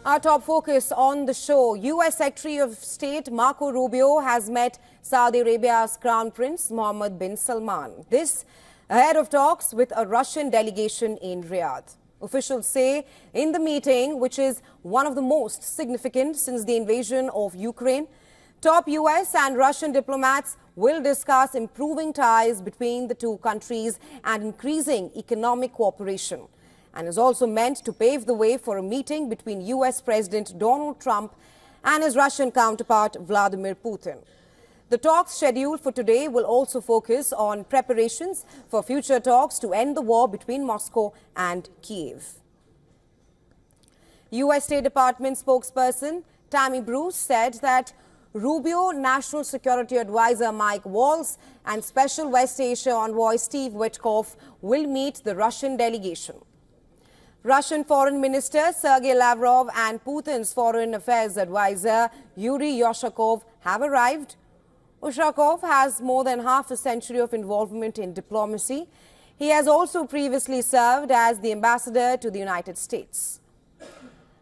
Our top focus on the show, U.S. Secretary of State Marco Rubio has met Saudi Arabia's Crown Prince Mohammed bin Salman. This ahead of talks with a Russian delegation in Riyadh. Officials say in the meeting, which is one of the most significant since the invasion of Ukraine, top U.S. and Russian diplomats will discuss improving ties between the two countries and increasing economic cooperation, and is also meant to pave the way for a meeting between U.S. President Donald Trump and his Russian counterpart Vladimir Putin. The talks scheduled for today will also focus on preparations for future talks to end the war between Moscow and Kiev. U.S. State Department spokesperson Tammy Bruce said that Rubio, National Security Advisor Mike Waltz, and Special West Asia Envoy Steve Witkoff will meet the Russian delegation. Russian Foreign Minister Sergei Lavrov and Putin's Foreign Affairs Advisor Yuri Ushakov have arrived. Ushakov has more than half a century of involvement in diplomacy. He has also previously served as the ambassador to the United States.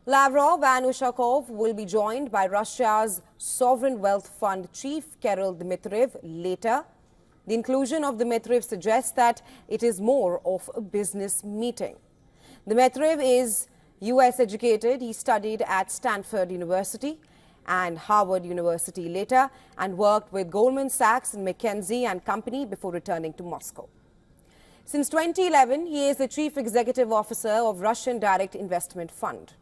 Lavrov and Ushakov will be joined by Russia's Sovereign Wealth Fund chief Kirill Dmitriev later. The inclusion of Dmitriev suggests that it is more of a business meeting. Dmitriev is U.S. educated. He studied at Stanford University and Harvard University later and worked with Goldman Sachs and McKinsey and Company before returning to Moscow. Since 2011, he is the chief executive officer of Russian Direct Investment Fund.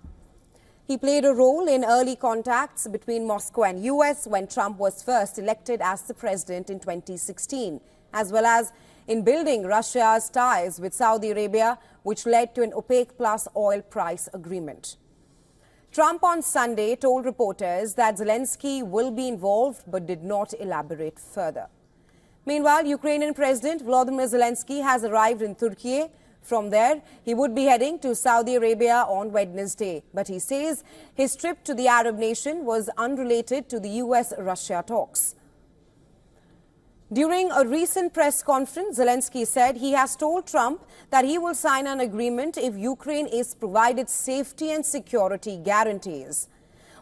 He played a role in early contacts between Moscow and U.S. when Trump was first elected as the president in 2016, as well as in building Russia's ties with Saudi Arabia, which led to an OPEC plus oil price agreement. Trump on Sunday told reporters that Zelensky will be involved but did not elaborate further. Meanwhile, Ukrainian President Volodymyr Zelensky has arrived in Turkey. From there, he would be heading to Saudi Arabia on Wednesday. But he says his trip to the Arab nation was unrelated to the U.S.-Russia talks. During a recent press conference, Zelensky said he has told Trump that he will sign an agreement if Ukraine is provided safety and security guarantees,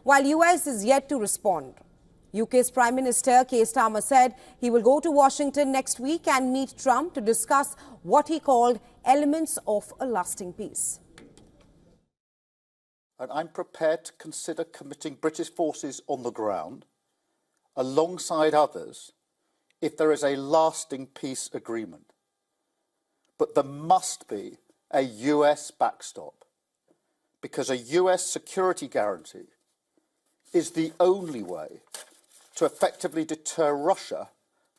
while U.S. is yet to respond. UK's Prime Minister Keir Starmer said he will go to Washington next week and meet Trump to discuss what he called elements of a lasting peace. And I'm prepared to consider committing British forces on the ground alongside others if there is a lasting peace agreement. But there must be a US backstop, because a US security guarantee is the only way to effectively deter Russia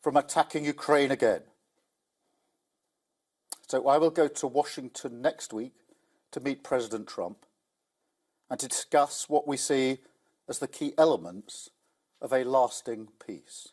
from attacking Ukraine again. So I will go to Washington next week to meet President Trump and to discuss what we see as the key elements of a lasting peace.